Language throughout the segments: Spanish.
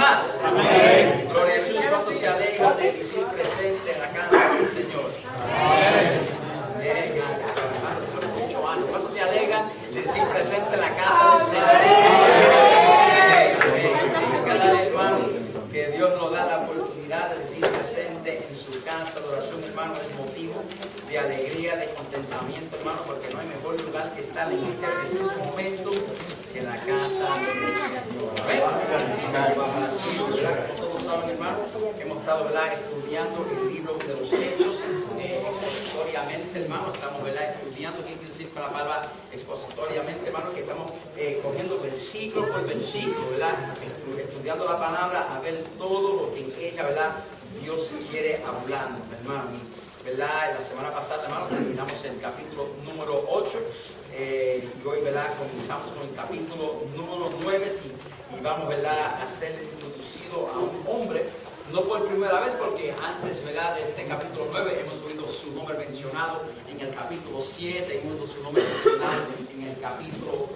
más? Amén. Gloria a Jesús. ¿Cuántos se alegran de decir presente en la casa del Señor? Amén. ¿Cuántos se alegran de decir presente en la casa del Señor? Amén. Cada hermano que Dios nos da la oportunidad de decir presente en su casa. La oración, hermano, es motivo de alegría, de contentamiento, hermano, porque no hay mejor lugar que estar en este momento que en la casa del Señor. Como todos saben, hermano, hemos estado estudiando el libro de los Hechos expositoriamente, hermano. Estamos estudiando, ¿qué quiere decir con la palabra expositoriamente, hermano? Que estamos cogiendo versículo por versículo, ¿verdad? Estudiando la palabra, a ver todo lo que en ella, ¿verdad? Dios quiere hablando, hermano. ¿Verdad? La semana pasada, hermano, terminamos el capítulo número 8 y hoy, ¿verdad? Comenzamos con el capítulo número 9 y vamos, ¿verdad? A ser introducido a un hombre, no por primera vez, porque antes, ¿verdad? De este capítulo 9 hemos oído su nombre mencionado en el capítulo 7, hemos oído su nombre mencionado en el capítulo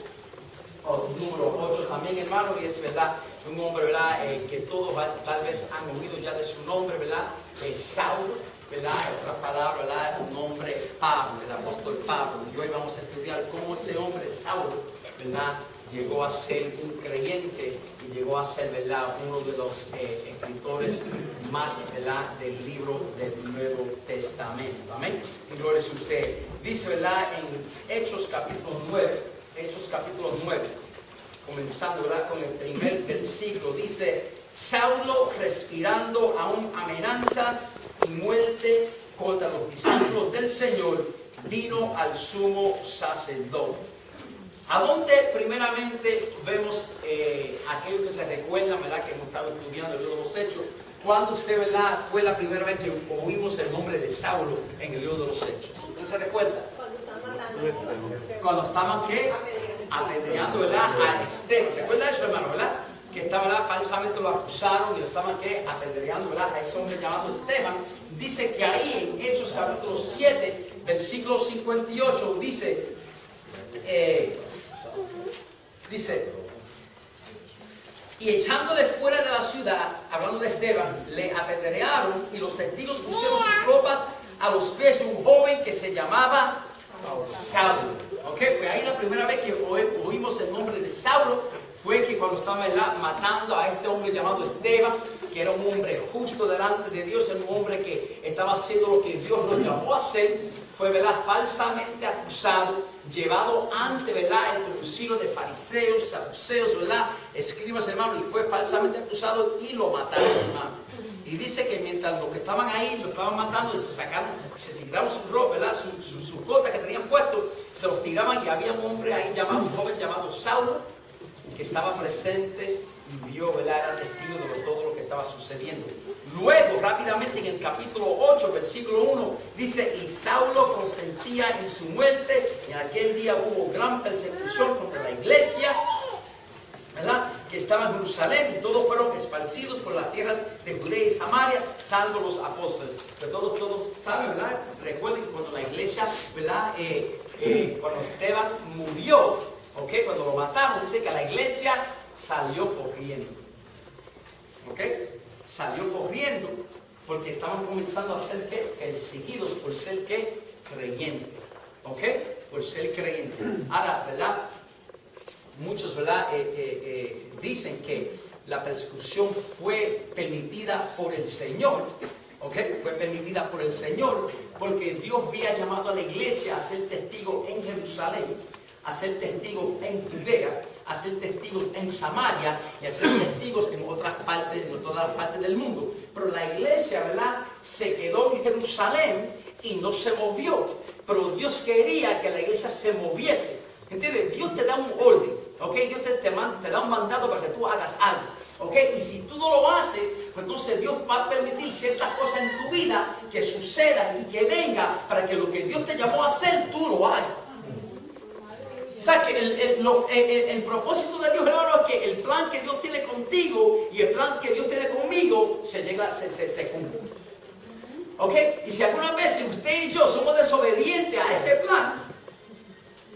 número 8 también, hermano, y es, ¿verdad? Un hombre, ¿verdad? Que todos tal vez han oído ya de su nombre, ¿verdad? Saulo, ¿verdad? En otras palabras, ¿verdad? Un hombre, Pablo, el apóstol Pablo. Y hoy vamos a estudiar cómo ese hombre, Saulo, ¿verdad? Llegó a ser un creyente y llegó a ser, ¿verdad? Uno de los escritores más, ¿verdad? Del libro del Nuevo Testamento. Amén. Y gloria a Jesús. Dice, ¿verdad? En Hechos capítulo 9, comenzando, ¿verdad? Con el primer versículo, dice: Saulo, respirando aún amenazas y muerte contra los discípulos del Señor, vino al sumo sacerdote. ¿A dónde primeramente vemos aquello que se recuerda, ¿verdad? Que hemos estado estudiando el libro de los Hechos? ¿Cuándo usted, ¿verdad? Fue la primera vez que oímos el nombre de Saulo en el libro de los Hechos? ¿Usted se recuerda? Cuando estaban, ¿qué? Apedreando, ¿verdad? A Esteban. ¿Recuerda eso, hermano, verdad? Que estaba, ¿verdad? Falsamente lo acusaron y lo estaban, ¿qué? Apedreando, ¿verdad? A ese hombre llamado Esteban. Dice que ahí en Hechos capítulo 7, versículo 58, dice, y echándole fuera de la ciudad, hablando de Esteban, le apedrearon y los testigos pusieron sus ropas a los pies de un joven que se llamaba Saulo. ¿Ok? Pues ahí la primera vez que oímos el nombre de Saulo fue que cuando estaban matando a este hombre llamado Esteban, que era un hombre justo delante de Dios, era un hombre que estaba haciendo lo que Dios lo llamó a hacer, fue, ¿verdad? Falsamente acusado, llevado ante, ¿verdad? El concilio de fariseos, saduceos, ¿verdad? Escribas, hermano, y fue falsamente acusado y lo mataron, hermano. Y dice que mientras los que estaban ahí lo estaban matando, se quitaron su ropa, ¿verdad? Sus cotas que tenían puesto, se los tiraban y había un hombre ahí llamado, un joven llamado Saulo, que estaba presente y vio, ¿verdad? Era testigo de todo lo que estaba sucediendo. Luego, rápidamente, en el capítulo 8, versículo 1, dice: y Saulo consentía en su muerte, y en aquel día hubo gran persecución contra la iglesia, ¿verdad? Que estaba en Jerusalén, y todos fueron esparcidos por las tierras de Judea y Samaria, salvo los apóstoles. Pero todos saben, ¿verdad? Recuerden que cuando la iglesia, ¿verdad? Cuando Esteban murió, ¿ok? Cuando lo mataron, dice que la iglesia salió corriendo. ¿Ok? Salió corriendo porque estaban comenzando a ser, ¿qué? Perseguidos por ser, ¿qué? Creyentes. ¿Ok? Por ser creyentes. Ahora, ¿verdad? Muchos, ¿verdad? Dicen que la persecución fue permitida por el Señor. ¿Ok? Fue permitida por el Señor porque Dios había llamado a la iglesia a ser testigo en Jerusalén, a ser testigos en Judea, a ser testigos en Samaria y a ser testigos en otras partes, en todas las partes del mundo. Pero la iglesia, ¿verdad? Se quedó en Jerusalén y no se movió. Pero Dios quería que la iglesia se moviese. ¿Entiendes? Dios te da un orden, ¿ok? Dios te da un mandato para que tú hagas algo, ¿ok? Y si tú no lo haces, pues entonces Dios va a permitir ciertas cosas en tu vida que sucedan y que vengan para que lo que Dios te llamó a hacer, tú lo hagas. O sea, que el propósito de Dios, hermano, es que el plan que Dios tiene contigo y el plan que Dios tiene conmigo se cumple. ¿Ok? Y si algunas veces usted y yo somos desobedientes a ese plan,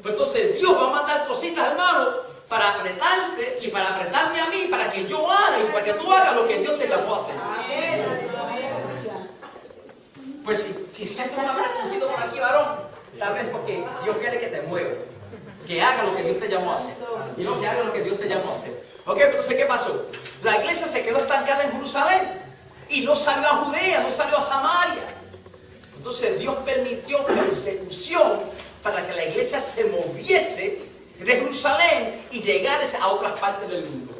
pues entonces Dios va a mandar cositas, hermano, para apretarte y para apretarme a mí, para que yo haga y para que tú hagas lo que Dios te llamó a hacer. Pues si sientes un apretoncito por aquí, varón, tal vez porque Dios quiere que te muevas, que haga lo que Dios te llamó a hacer y no que haga lo que Dios te llamó a hacer. Ok, entonces ¿qué pasó? La iglesia se quedó estancada en Jerusalén y no salió a Judea, no salió a Samaria. Entonces Dios permitió persecución para que la iglesia se moviese de Jerusalén y llegara a otras partes del mundo.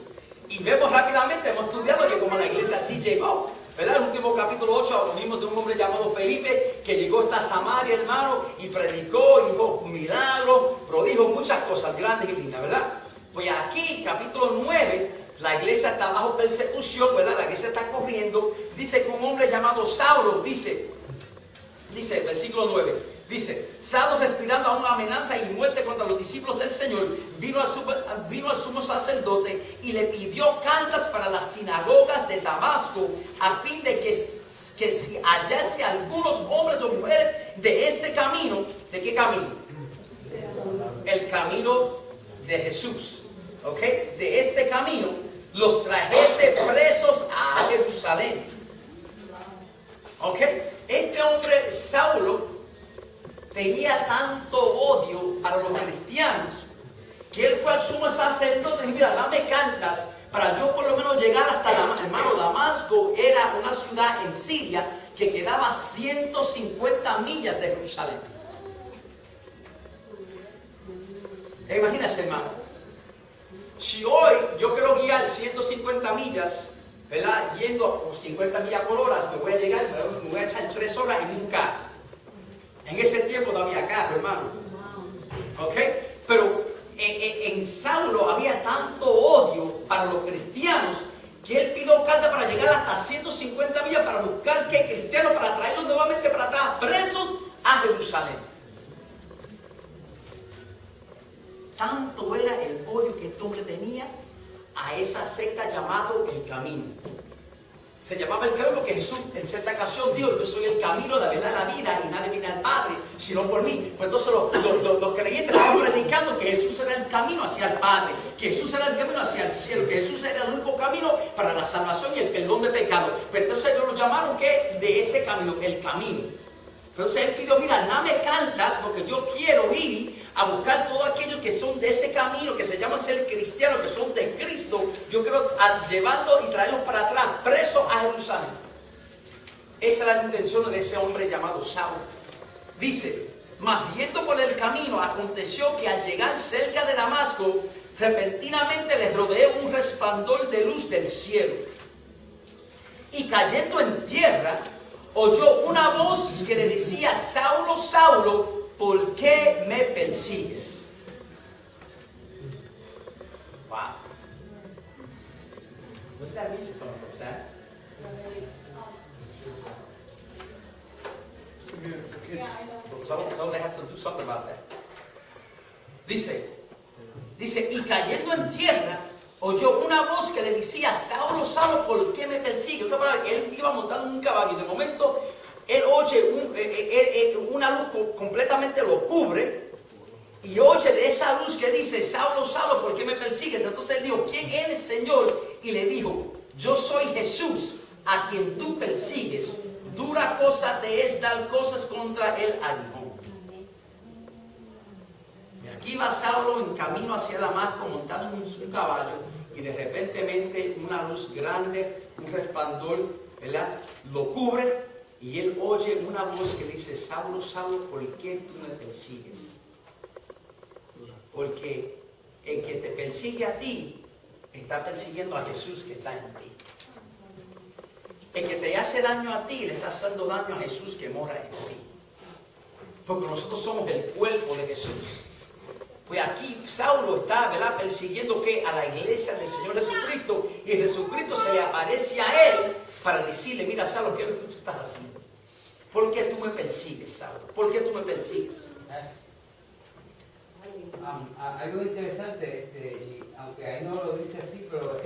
Y vemos rápidamente, hemos estudiado que como la iglesia sí llegó, ¿verdad? En el último capítulo 8 hablamos de un hombre llamado Felipe que llegó hasta Samaria, hermano, y predicó, hizo milagros, prodijo muchas cosas grandes y lindas, ¿verdad? Pues aquí, capítulo 9, la iglesia está bajo persecución, ¿verdad? La iglesia está corriendo. Dice que un hombre llamado Saulo, dice, versículo 9, dice, Saulo respirando aún amenaza y muerte contra los discípulos del Señor, vino al sumo sacerdote y le pidió cartas para las sinagogas de Damasco, a fin de que si hallase algunos hombres o mujeres de este camino, ¿de qué camino? El camino de Jesús, ¿ok? De este camino, los trajese presos a Jerusalén. ¿Ok? Este hombre, Saulo, tenía tanto odio para los cristianos que él fue al sumo sacerdote y dijo, mira, dame cartas para yo por lo menos llegar hasta Damasco. Hermano, Damasco era una ciudad en Siria que quedaba a 150 millas de Jerusalén. Imagínense, hermano, si hoy yo quiero guiar 150 millas, ¿verdad? Yendo a 50 millas por hora, me voy a llegar, me voy a echar 3 horas en un carro. En ese tiempo no había carro, hermano. ¿Ok? Pero en Saulo había tanto odio para los cristianos que él pidió carta para llegar hasta 150 millas para buscar que cristianos, para traerlos nuevamente para atrás, presos a Jerusalén. Tanto era el odio que este hombre tenía a esa secta llamado El Camino. Se llamaba El Camino porque Jesús en cierta ocasión dijo, yo soy el camino, la verdad, la vida, y nadie viene al Padre sino por mí. Pues entonces los creyentes estaban predicando que Jesús era el camino hacia el Padre, que Jesús era el camino hacia el cielo, que Jesús era el único camino para la salvación y el perdón de pecado. Pues entonces ellos lo llamaron que de ese camino, el camino. Entonces él pidió, mira, dame cartas porque yo quiero ir a buscar todos aquellos que son de ese camino, que se llama ser cristiano, que son de Cristo. Yo quiero llevarlos y traerlos para atrás, presos a Jerusalén. Esa era la intención de ese hombre llamado Saulo. Dice, mas yendo por el camino, aconteció que al llegar cerca de Damasco, repentinamente les rodeó un resplandor de luz del cielo. Y cayendo en tierra, oyó una voz que le decía, Saulo, Saulo, ¿por qué me persigues? Wow. What's that music coming from, Sam? So they have to do something about that. Dice, y cayendo en tierra, oyó una voz que le decía, Saulo, Saulo, ¿por qué me persigue? Otra palabra, él iba montando un caballo y de momento él oye una luz completamente lo cubre y oye de esa luz que dice, Saulo, Saulo, ¿por qué me persigues? Entonces él dijo, ¿quién eres, Señor? Y le dijo, yo soy Jesús, a quien tú persigues. Dura cosa te es dar cosas contra el aguijón. Y aquí va Saulo en camino hacia Damasco montando un caballo y de repente una luz grande, un resplandor, ¿verdad? Lo cubre. Y él oye una voz que dice, Saulo, Saulo, ¿por qué tú me persigues? Porque el que te persigue a ti, está persiguiendo a Jesús que está en ti. El que te hace daño a ti, le está haciendo daño a Jesús que mora en ti. Porque nosotros somos el cuerpo de Jesús. Pues aquí Saulo está, ¿verdad?, persiguiendo ¿qué? A la iglesia del Señor Jesucristo. Y Jesucristo se le aparece a él para decirle, mira, Saulo, ¿qué es lo que tú estás haciendo? ¿Por qué tú me persigues, Saulo? ¿Por qué tú me persigues? Algo interesante, y aunque ahí no lo dice así, pero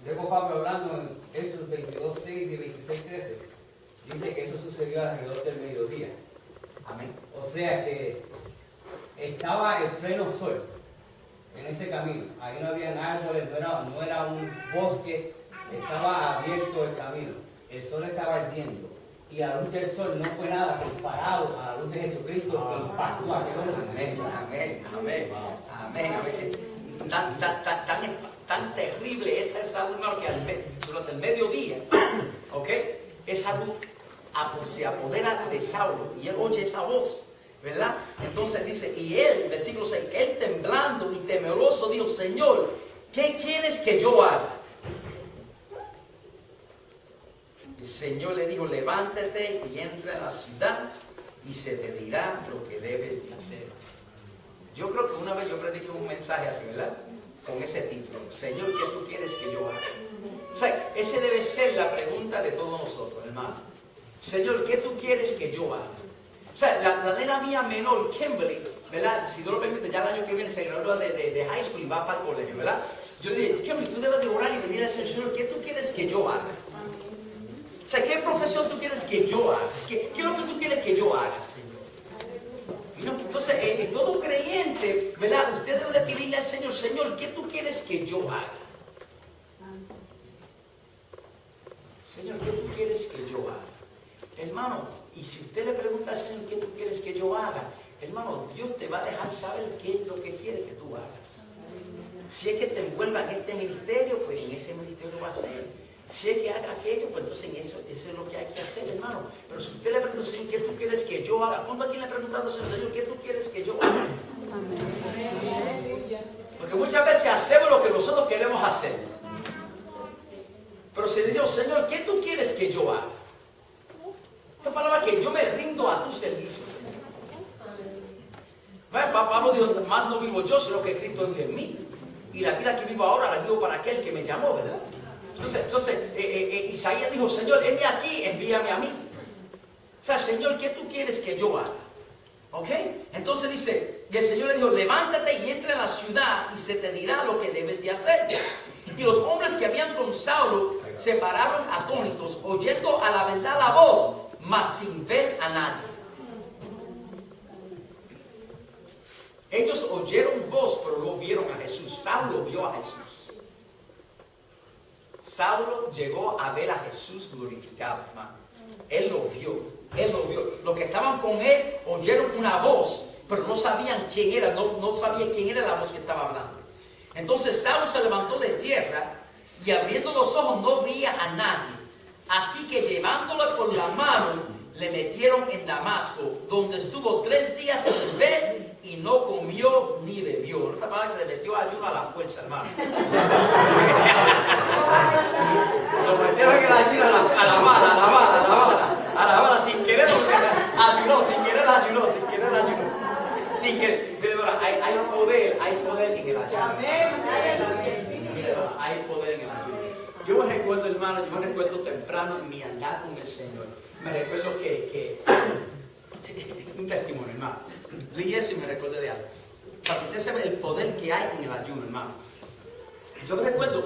luego Pablo hablando en Hechos 22:6 y 26:13, dice que eso sucedió alrededor del mediodía. Amén. O sea que estaba el pleno sol. en ese camino. Ahí no habían árboles, no era un bosque, estaba abierto el camino. El sol estaba ardiendo. Y a la luz del sol no fue nada comparado a la luz de Jesucristo que impactó a aquel hombre. Amén, amén, amén, amén. Tan terrible es esa luz, hermano, que durante el mediodía, ¿ok? Esa luz se apodera de Saulo y él oye esa voz, ¿verdad? Entonces dice, y él, versículo 6, él temblando y temeroso dijo, Señor, ¿qué quieres que yo haga? El Señor le dijo, levántate y entra en la ciudad y se te dirá lo que debes de hacer. Yo creo que una vez yo prediqué un mensaje así, ¿verdad? Con ese título, Señor, ¿qué tú quieres que yo haga? O sea, esa debe ser la pregunta de todos nosotros, hermano. Señor, ¿qué tú quieres que yo haga? O sea, la nena mía menor, Kimberly, ¿verdad? Si Dios lo permite, ya el año que viene se gradúa de high school y va para el colegio, ¿verdad? Yo le dije, Kimberly, tú debes de orar y pedirle al Señor, ¿qué tú quieres que yo haga? O sea, ¿qué profesión tú quieres que yo haga? ¿Qué es lo que tú quieres que yo haga, Señor? Entonces, todo creyente, ¿verdad? Usted debe de pedirle al Señor, Señor, ¿qué tú quieres que yo haga? Señor, ¿qué tú quieres que yo haga? Hermano, y si usted le pregunta al Señor, ¿qué tú quieres que yo haga? Hermano, Dios te va a dejar saber qué es lo que quiere que tú hagas. Si es que te envuelva en este ministerio, pues en ese ministerio va a ser. Si es que haga aquello, pues entonces eso es lo que hay que hacer, hermano. Pero si usted le pregunta al Señor, ¿qué tú quieres que yo haga? ¿Cuánto aquí le ha preguntado al Señor, ¿qué tú quieres que yo haga? Porque muchas veces hacemos lo que nosotros queremos hacer. Pero si le digo, Señor, ¿qué tú quieres que yo haga? Esta palabra que yo me rindo a tu servicio, Señor. Pablo dijo, más no vivo yo, sino que Cristo vive en mí. Y la vida que vivo ahora la vivo para aquel que me llamó, ¿verdad? Entonces Isaías dijo, Señor, heme aquí, envíame a mí. O sea, Señor, ¿qué tú quieres que yo haga? ¿Ok? Entonces dice, y el Señor le dijo, levántate y entra en la ciudad y se te dirá lo que debes de hacer. Y los hombres que habían con Saulo se pararon atónitos, oyendo a la verdad la voz, mas sin ver a nadie. Ellos oyeron voz, pero no vieron a Jesús. Saulo vio a Jesús. Saulo llegó a ver a Jesús glorificado, hermano. Él lo vio, él lo vio. Los que estaban con él oyeron una voz, pero no sabían quién era, no sabían quién era la voz que estaba hablando. Entonces Saulo se levantó de tierra y abriendo los ojos no veía a nadie. Así que llevándolo por la mano, le metieron en Damasco, donde estuvo 3 días sin ver y no comió ni bebió. Esta palabra se le metió ayuno a la fuerza, hermano. Se lo metieron en el ayuno a la bala, sin querer, ayunó, sin querer ayunó. Sin querer. Pero hay poder en el ayuno. Hay poder en el ayuno. Yo me recuerdo, hermano, temprano en mi andar con el Señor. Me recuerdo que un testimonio, hermano. Leí eso y me recuerdo de algo. Para que usted sepa el poder que hay en el ayuno, hermano. Yo me recuerdo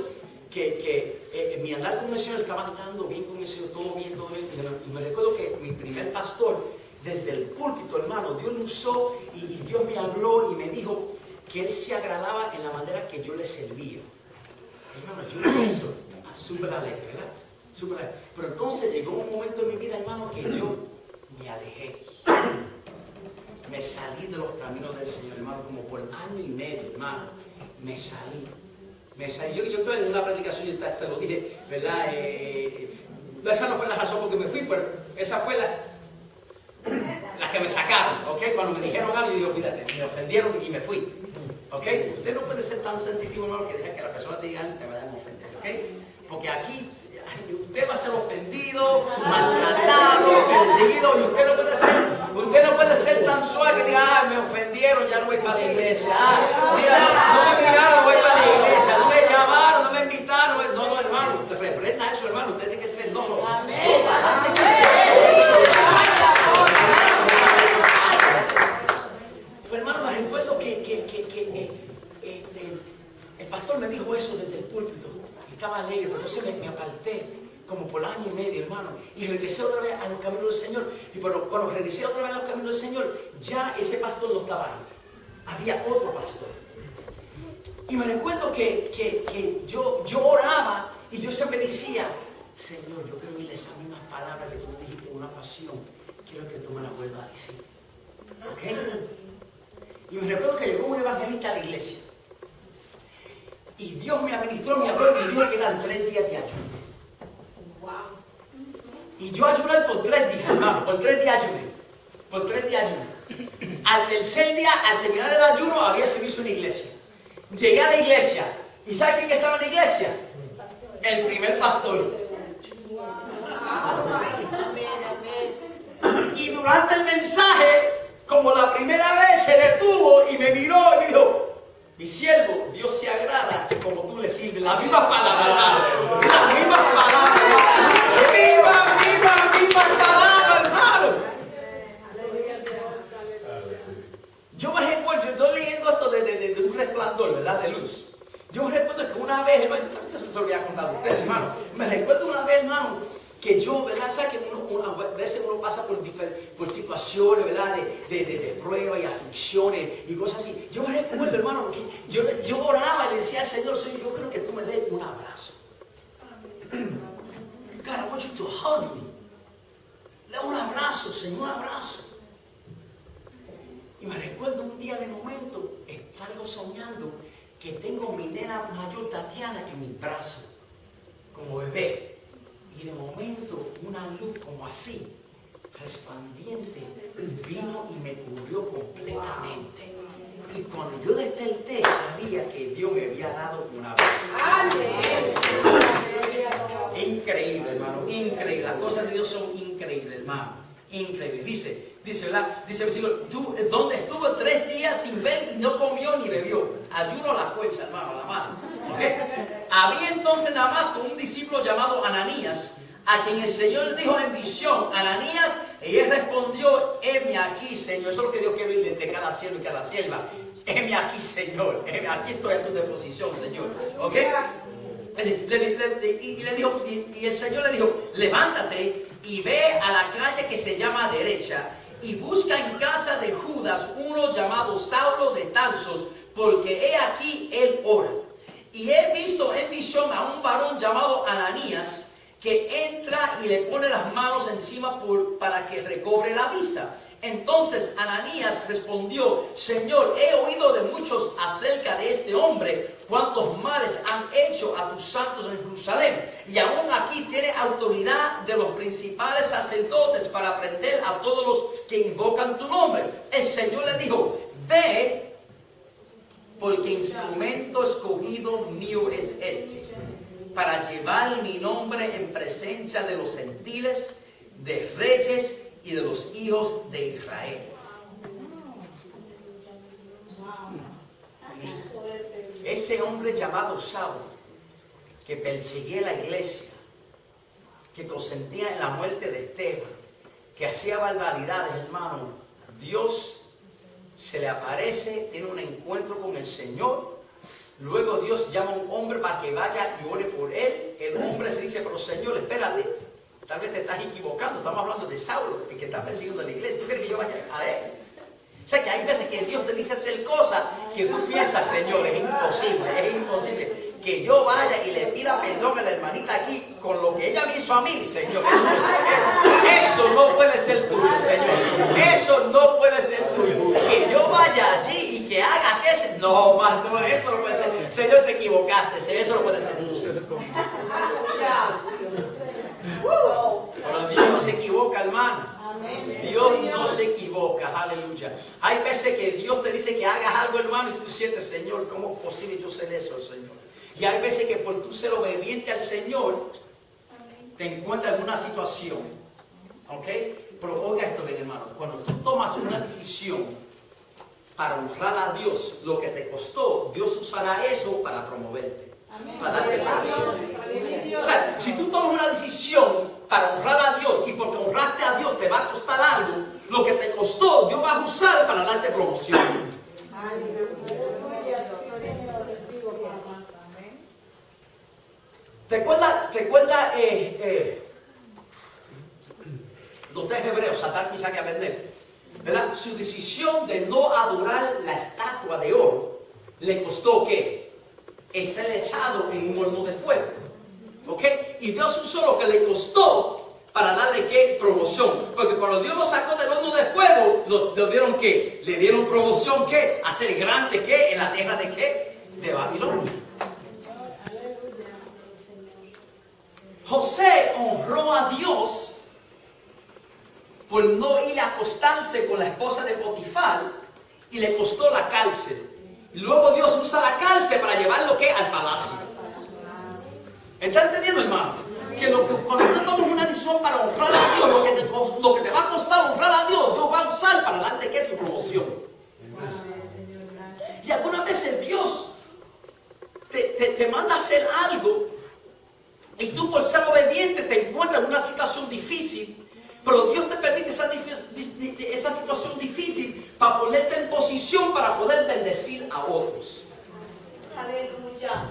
que en mi andar con el Señor estaba andando bien con el Señor, todo bien. Y me recuerdo que mi primer pastor, desde el púlpito, hermano, Dios me usó y Dios me habló y me dijo que Él se agradaba en la manera que yo le servía. Hermano, yo le hice súper alegre, ¿verdad? Súper alegre. Pero entonces llegó un momento en mi vida, hermano, que yo me alejé. Me salí de los caminos del Señor, hermano, como por 1 año y medio, hermano. Me salí. Yo creo en una predicación, yo se lo dije, ¿verdad? Esa no fue la razón por que me fui, pero esa fue la que me sacaron, ¿ok? Cuando me dijeron algo, yo dije, olvídate, me ofendieron y me fui, ¿ok? Usted no puede ser tan sensitivo, hermano, que deja que las personas digan, te vayan a ofender, ¿ok? Porque aquí usted va a ser ofendido, maltratado, perseguido, y usted no puede ser tan suave que diga, me ofendieron, ya no voy para la iglesia. Mira, no me miraron, no voy para la iglesia, no me llamaron, no me invitaron. No, hermano, usted reprenda eso, hermano, usted tiene que ser, no. Pues hermano, me recuerdo que el pastor me dijo eso desde el púlpito. Estaba alegre, pero entonces me aparté como por 1 año y medio, hermano, y regresé otra vez a los caminos del Señor. Y cuando regresé otra vez a los caminos del Señor, ya ese pastor no estaba ahí. Había otro pastor. Y me recuerdo que yo oraba y yo siempre decía, Señor, yo quiero oír esas mismas palabras que tú me dijiste en una ocasión. Quiero que tú me las vuelvas a decir. ¿Ok? Y me recuerdo que llegó un evangelista a la iglesia. Y Dios me administró, me habló y me dijo que eran 3 días de ayuno. Y yo ayuné por 3 días, hermano, por 3 días ayuné. Por 3 días ayuné. Al tercer día, al terminar el ayuno, había servicio en la iglesia. Llegué a la iglesia. ¿Y sabe quién estaba en la iglesia? El primer pastor. Y durante el mensaje, como la primera vez, se detuvo y me miró y me dijo, mi siervo, Dios se agrada como tú le sirves. La misma palabra, hermano. La misma palabra, hermano. Misma palabra, hermano. Yo me recuerdo, yo estoy leyendo esto de un resplandor, ¿verdad? De luz. Yo me recuerdo que una vez, hermano, yo también se lo voy a contar a usted, hermano. Me recuerdo una vez, hermano, que yo, ¿verdad? ¿Sabes que a veces uno pasa por situaciones, ¿verdad? De pruebas y aflicciones y cosas así. Yo me recuerdo, hermano, que yo oraba y le decía al Señor, yo creo que tú me des un abrazo. God, I want you to hug me. Dame un abrazo, Señor, un abrazo. Y me recuerdo un día de momento, salgo soñando que tengo mi nena mayor Tatiana en mi brazo, como bebé. Y de momento una luz como así, resplandiente, vino y me cubrió completamente. Y cuando yo desperté, sabía que Dios me había dado una abrazo. Increíble, hermano, increíble. Las cosas de Dios son increíbles, hermano. Increíble. Dice, ¿verdad? Dice el versículo, donde estuvo 3 días sin ver y no comió ni bebió. Ayuno a la fuerza, hermano, a la mano. ¿Okay? Había entonces en Damasco un discípulo llamado Ananías, a quien el Señor le dijo en visión, Ananías, y él respondió, heme aquí, Señor. Eso es lo que Dios quiere oír de cada siervo y cada sierva. Heme aquí, Señor. Aquí estoy a tu disposición, Señor. ¿Ok? Y el Señor le dijo, levántate y ve a la calle que se llama derecha y busca en casa de Judas uno llamado Saulo de Tarso, porque he aquí él ora. Y he visto en visión a un varón llamado Ananías que entra y le pone las manos encima para que recobre la vista. Entonces Ananías respondió, Señor, he oído de muchos acerca de este hombre, cuántos males han hecho a tus santos en Jerusalén. Y aún aquí tiene autoridad de los principales sacerdotes para prender a todos los que invocan tu nombre. El Señor le dijo, ve, porque instrumento escogido mío es este, para llevar mi nombre en presencia de los gentiles, de reyes y de los hijos de Israel. Ese hombre llamado Saulo, que perseguía la iglesia, que consentía en la muerte de Esteban, que hacía barbaridades, hermano, Dios se le aparece, tiene un encuentro con el Señor. Luego Dios llama a un hombre para que vaya y ore por él. El hombre se dice, pero Señor, espérate, tal vez te estás equivocando. Estamos hablando de Saulo, el que está persiguiendo a la iglesia. ¿Tú quieres que yo vaya a él? O sea que hay veces que Dios te dice hacer cosas que tú piensas, Señor, es imposible que yo vaya y le pida perdón a la hermanita aquí con lo que ella me hizo a mí, Señor. Eso no puede ser tuyo, Señor. Eso no puede ser tuyo. Que yo vaya allí y que haga que... No, no, eso no puede ser. Señor, te equivocaste. Eso no puede ser tuyo. Pero Dios no se equivoca, hermano. Dios no se equivoca, aleluya. Hay veces que Dios te dice que hagas algo, hermano, y tú sientes, Señor, ¿cómo es posible yo ser eso, Señor? Y hay veces que por tú ser obediente al Señor, te encuentras en una situación, ¿ok? Pero oiga esto bien, hermano, cuando tú tomas una decisión para honrar a Dios, lo que te costó, Dios usará eso para promoverte. Para darte promoción. O sea, si tú tomas una decisión para honrar a Dios y porque honraste a Dios te va a costar algo, lo que te costó Dios va a usar para darte promoción. ¿Te acuerdas los 3 hebreos, Sadrach, Mesach y Abednego? ¿Verdad? Su decisión de no adorar la estatua de oro le costó ¿qué? es ser echado en un horno de fuego. ¿Ok? Y Dios usó lo que le costó para darle ¿qué? Promoción. Porque cuando Dios lo sacó del horno de fuego, le dieron ¿qué? Le dieron promoción ¿qué? A ser grande ¿qué? En la tierra de ¿qué? De Babilonia. José honró a Dios por no ir a acostarse con la esposa de Potifar y le costó la cárcel. Y luego Dios usa la cárcel para llevarlo ¿qué? Al palacio. ¿Está entendiendo, hermano? Que cuando tú tomas una decisión para honrar a Dios, lo que te va a costar honrar a Dios, Dios va a usar para darte ¿qué? Tu promoción. Y algunas veces Dios te manda a hacer algo y tú por ser obediente te encuentras en una situación difícil, pero Dios te permite esa situación difícil para ponerte en posición para poder bendecir a otros. Aleluya.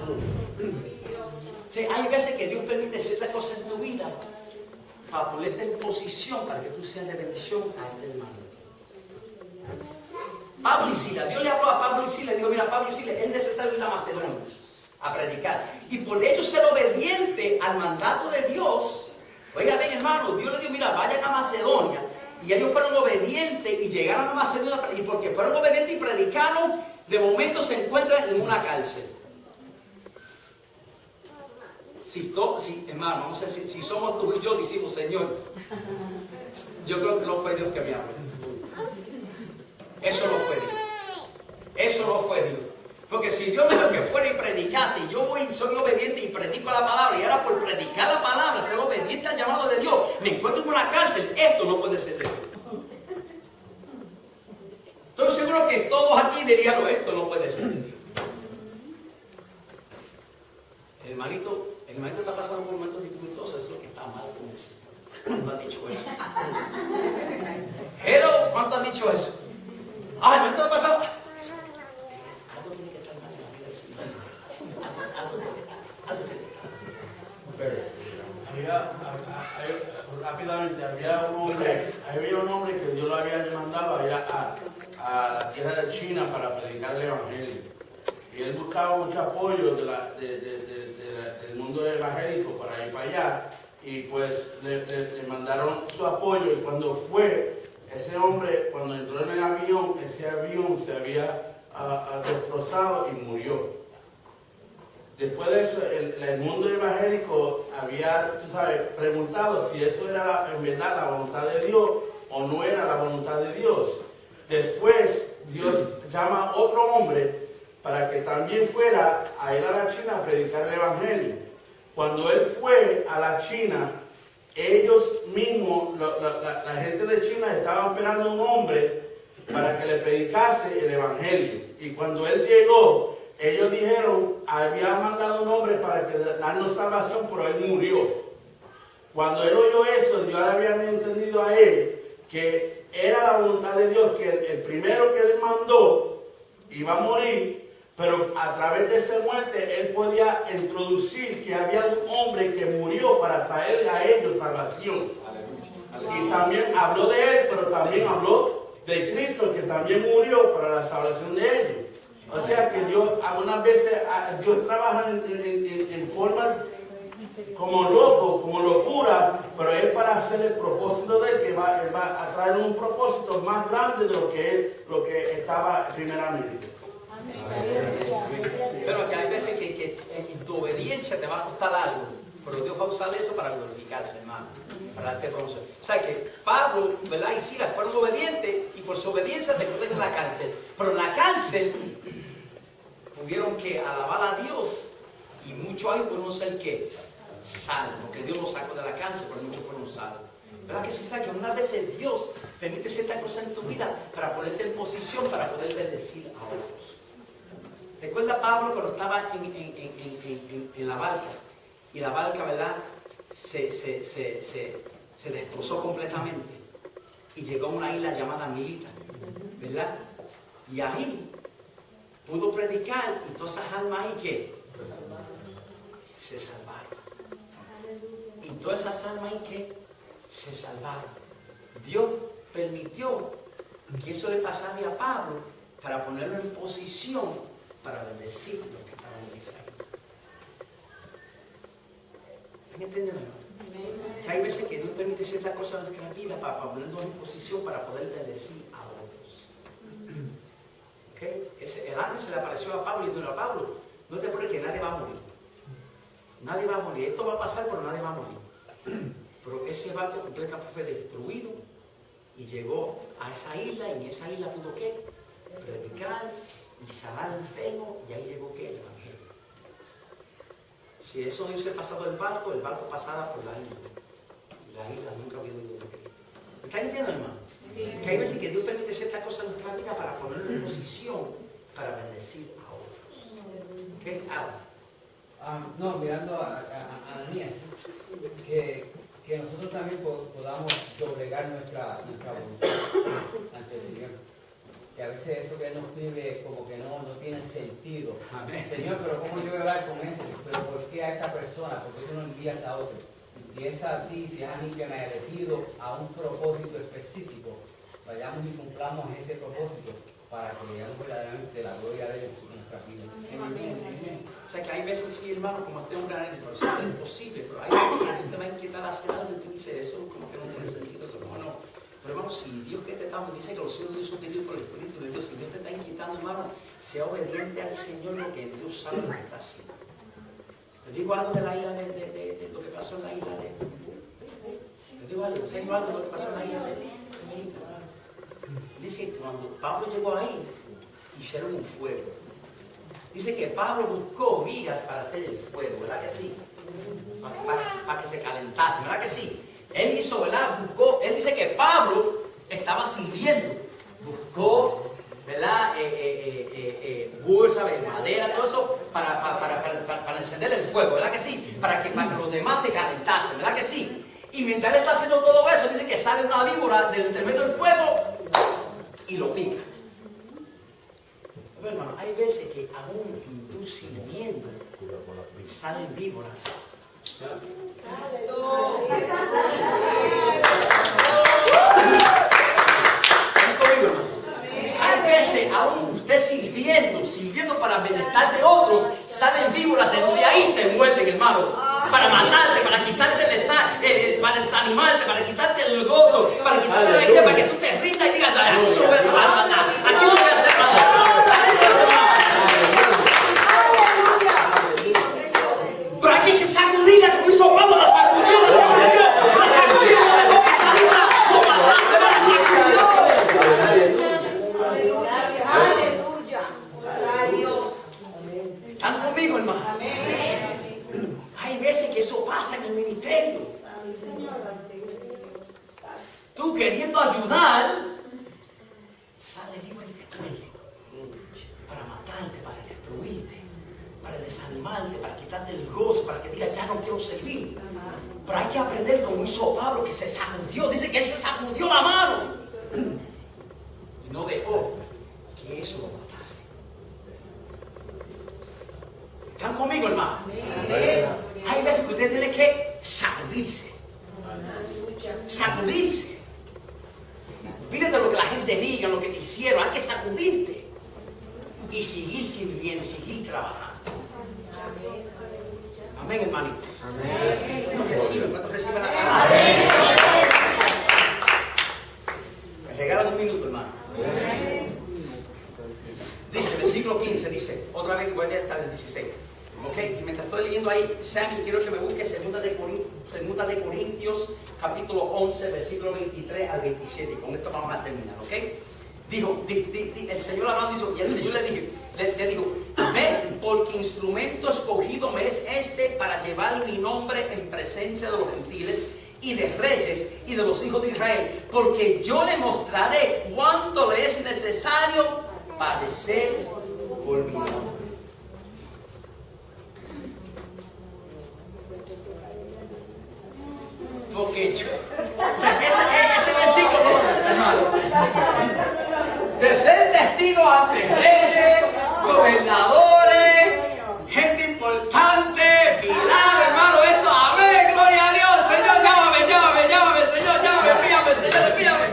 Sí, hay veces que Dios permite ciertas cosas en tu vida para ponerte en posición para que tú seas de bendición a este hermano. Pablo y Silas, Dios le habló a Pablo y Silas, dijo, mira, Pablo y Silas, es necesario ir a Macedonia a predicar. Y por ello ser obediente al mandato de Dios, oiga bien, hermano, Dios le dijo, mira, vayan a Macedonia. Y ellos fueron obedientes y llegaron a Macedonia, y porque fueron obedientes y predicaron, de momento se encuentran en una cárcel. Hermano, vamos a decir, si somos tú y yo, decimos, Señor, yo creo que no fue Dios que me habló. Eso no fue Dios. Eso no fue Dios. Porque si Dios me dijo que fuera y predicase, y yo voy y soy obediente y predico la palabra, y ahora por predicar la palabra, ser obediente al llamado de Dios, me encuentro en una cárcel, esto no puede ser Dios. Estoy seguro que todos aquí dirían, esto no puede ser Dios. El hermanito está pasando por momentos dificultosos, eso es lo que está mal con eso. ¿Cuánto han dicho eso? Hello, ¿cuánto han dicho eso? Ah, el hermanito está pasando. Algo tiene que estar mal en la vida del Señor. Algo tiene que estar. Rápidamente, había un hombre que Dios lo había mandado a ir a la tierra de China para predicar el evangelio. Y él buscaba mucho apoyo del mundo evangélico para ir para allá. Y pues le mandaron su apoyo. Y cuando fue, ese hombre, cuando entró en el avión, ese avión se había destrozado y murió. Después de eso, el mundo evangélico había, tú sabes, preguntado si eso era en verdad la voluntad de Dios o no era la voluntad de Dios. Después, Dios llama a otro hombre para que también fuera a ir a la China a predicar el evangelio. Cuando él fue a la China, ellos mismos, la gente de China estaban esperando un hombre para que le predicase el evangelio. Y cuando él llegó, ellos dijeron, había mandado un hombre para que darnos salvación, pero él murió. Cuando él oyó eso, Dios le había entendido a él que era la voluntad de Dios, que el primero que él mandó iba a morir, pero a través de esa muerte él podía introducir que había un hombre que murió para traerle a ellos salvación. Aleluya. Y también habló de él, pero también habló de Cristo, que también murió para la salvación de ellos. O sea que Dios, algunas veces, Dios trabaja en forma como loco, como locura, pero es para hacer el propósito de él, que él va a traer un propósito más grande de lo que estaba primeramente. Pero que hay veces que en tu obediencia te va a costar algo, pero Dios va a usar eso para glorificarse, hermano, para darte promoción. O sea que Pablo, ¿verdad? Y Silas fueron obedientes y por su obediencia se encuentran en la cárcel. Pero en la cárcel pudieron que alabar a Dios y muchos ahí fueron ser que salvos, porque Dios los sacó de la cárcel, pero muchos fueron salvos. ¿Verdad que sí? ¿Sabes que unas veces Dios permite ciertas cosas en tu vida para ponerte en posición para poder bendecir a otros? Recuerda Pablo cuando estaba en la barca, y la barca, ¿verdad?, se destrozó completamente y llegó a una isla llamada Milita, ¿verdad? Y ahí pudo predicar y todas esas almas ahí que se salvaron. Y todas esas almas ahí que se salvaron. Dios permitió que eso le pasara a Pablo para ponerlo en posición para bendecir los que estaban en esa isla. entendiendo? Que hay veces que Dios permite ciertas cosas en nuestra vida para ponernos en posición para poder bendecir a otros. ¿Okay? El ángel se le apareció a Pablo y dijo a Pablo, no te preocupes que nadie va a morir. Nadie va a morir. Esto va a pasar, pero nadie va a morir. Pero ese barco completamente fue destruido y llegó a esa isla, y en esa isla pudo ¿qué? Predicar y sanar al enfermo, y ahí llegó ¿qué? El evangelio. Si eso no hubiese pasado el barco pasaba por la isla. Y la isla nunca hubiera ido de Cristo. ¿Me están entendiendo, hermano? Sí. Que hay veces que Dios permite ciertas cosas en nuestra vida para ponernos en posición para bendecir a otros. ¿Ok? Ahora. No, mirando a Ananías, que nosotros también podamos doblegar nuestra voluntad ante el Señor. Que a veces eso que Él nos pide como que no tiene sentido. Amén. Señor, pero ¿cómo yo voy a hablar con ese? ¿Pero por qué a esta persona? ¿Por qué tú no envías a otro? Si es a ti, si es a mí que me ha elegido a un propósito específico, vayamos y cumplamos ese propósito para que veamos verdaderamente la gloria de Él en nuestra vida. Amén. O sea que hay veces, sí, hermano, como este hombre pero eso no es posible, pero hay veces que la gente va a inquietar hacia algo y tú dices, eso como que no tiene sentido, eso como no. Pero hermano, si Dios que te está, dice que los hijos de Dios son queridos por el Espíritu de Dios, si Dios te está inquietando, hermano, sea obediente al Señor, lo que Dios sabe lo que está haciendo. Les digo algo de la isla de lo que pasó en la isla de... Les digo algo, enseño algo de lo que pasó en la isla de México. Dice que cuando Pablo llegó ahí, hicieron un fuego. Dice que Pablo buscó vigas para hacer el fuego, ¿verdad que sí? Para que se calentase, ¿verdad que sí? Él hizo, ¿verdad? Buscó, él dice que Pablo estaba sirviendo, buscó, ¿verdad? Bolsa, madera, todo eso para encender el fuego, ¿verdad que sí? Para que los demás se calentasen, ¿verdad que sí? Y mientras él está haciendo todo eso, dice que sale una víbora del intermedio del fuego y lo pica. Pero hermano, hay veces que aún en tu sirviendo salen víboras. Hay veces, aún usted sirviendo para bienestar de otros, salen víboras dentro de ahí, te muerden, hermano, para matarte, para quitarte para desanimarte, para quitarte el gozo, para quitarte la idea, para que tú te rindas y digas, aquí no voy a nada, aquí no voy a hacer nada. Pero hay que sacudirla, como hizo Pablo, la sacudió, de boca salida, no matase, la sacudió. Aleluya. Dios. ¿Están conmigo, hermano? Hay veces que eso pasa en el ministerio. Tú queriendo ayudar, sale vivo y te muerde para matarte, para destruirte, para desanimarte, para quitarte el gozo, para que digas, ya no quiero servir. Pero hay que aprender como hizo Pablo, que se sacudió, dice que él se sacudió la mano y no dejó que eso lo matase. ¿Están conmigo, hermano? Hay veces que usted tiene que sacudirse. Sacudirse. Olvídate lo que la gente diga, lo que te hicieron. Hay que sacudirte y seguir sirviendo, seguir trabajando. Amén, hermanitos. ¿Cuántos reciben la palabra? Me regalan un minuto, hermano. Dice, versículo 15, dice, otra vez igual hasta el 16. Ok, y mientras estoy leyendo ahí, Sammy, quiero que me busque segunda de Corintios, capítulo 11, versículo 23 al 27. Y con esto vamos a terminar, ¿ok? Dijo, el Señor amado dijo, y el Señor le dijo, ve, porque instrumento escogido me es este para llevar mi nombre en presencia de los gentiles y de reyes y de los hijos de Israel, porque yo le mostraré cuánto le es necesario padecer por mi nombre. Porque yo, o sea, ese versículo, hermano, de ser testigo ante reyes, gobernadores, gente importante, milagros, hermano, eso, amén, gloria a Dios, Señor, llámame, Señor, llámame, Señor, envíame.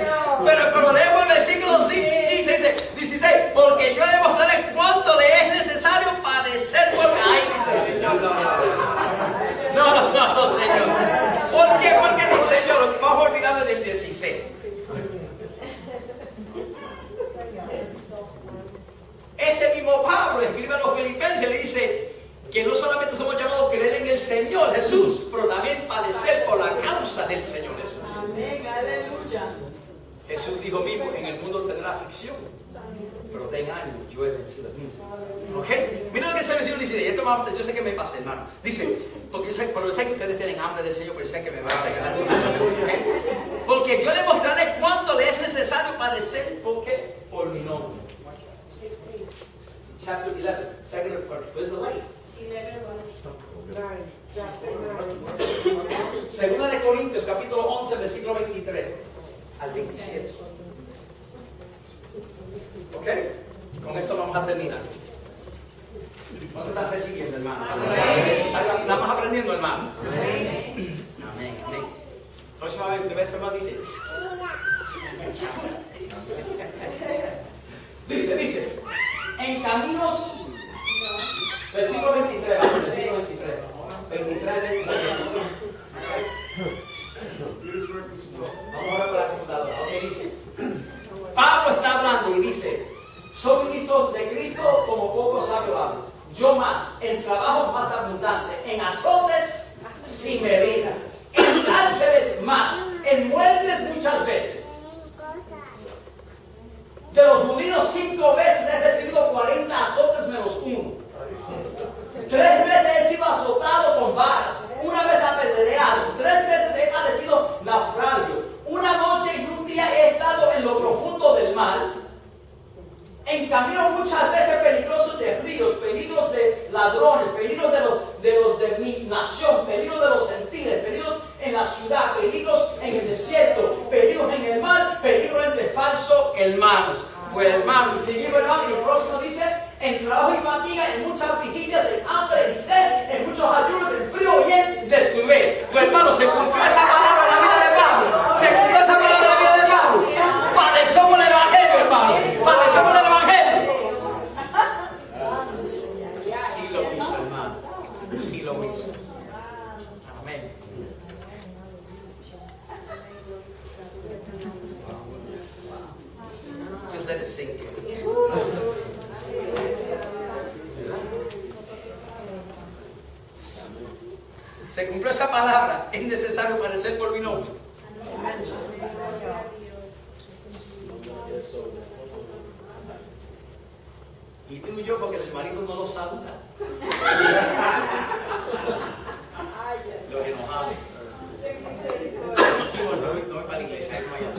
Pero leemos el versículo 16, porque yo le mostraré cuánto le es necesario padecer por mí. Ay, dice el Señor, no, Señor. sed. Ese mismo Pablo escribe a los filipenses y le dice que no solamente somos llamados a creer en el Señor Jesús, pero también padecer por la causa del Señor Jesús. Amén, aleluya. Jesús dijo mismo, en el mundo tendrá aflicción, pero ten ánimo, yo he vencido el mundo. ¿Ok? Mira lo que ese versículo dice, y esto yo sé que me pasé, hermano. Dice, porque yo sé que ustedes tienen hambre del Señor, pero yo sé que me van a regalar mucho. ¿Okay? Porque yo le mostraré cuánto le es necesario padecer, porque por mi nombre. Chapter 11, second part, where's the light? Segunda de Corintios, capítulo 11, versículo 23 al 27. ¿Ok? Con esto vamos a terminar. ¿Cuánto estás recibiendo, hermano? ¿Estamos aprendiendo, hermano? Amén. Amén. Próxima vez, tu hermano dice. Dice, en caminos, versículo 23, vamos, versículo 23. 23, 27. Vamos ahora para la computadora. Ok, dice. Pablo está hablando y dice, soy ministro de Cristo como poco sabio hablo. Yo más, en trabajo más abundante, en azotes sin medida, en cárceles más, en muertes muchas veces. De los judíos 5 veces he recibido 40 azotes menos 1. 3 veces he sido azotado con varas, 1 vez apedreado, 3 veces he padecido naufragio, 1 noche y 1 día he estado en lo profundo del mar, en camino muchas veces peligrosos de ríos, peligros de ladrones, peligros de los de mi nación, peligros de los gentiles, peligros en la ciudad, peligros en el desierto, peligros en el mar, peligros entre falsos hermanos. Pues hermano, y seguimos hermano, y el próximo dice, en trabajo y fatiga, en muchas vigilias, en hambre y sed, en muchos ayunos, en frío y en desnudez. Pues hermano, se cumplió esa palabra en la vida de Pablo. Se cumplió esa palabra en la vida de Pablo. Padeció por el evangelio, hermano. Padeció por el evangelio. Sí lo hizo, hermano. Sí lo hizo. Amén. Just let it sink in. Se cumplió esa palabra. Es necesario padecer por mi nombre. Y tú y yo, porque el marido no lo saluda. Los enojados. Sí, bueno, no voy para la iglesia, no vaya.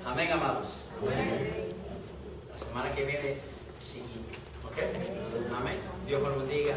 Amén, amados. La semana que viene, sí. ¿Ok? Amén. Dios nos bendiga.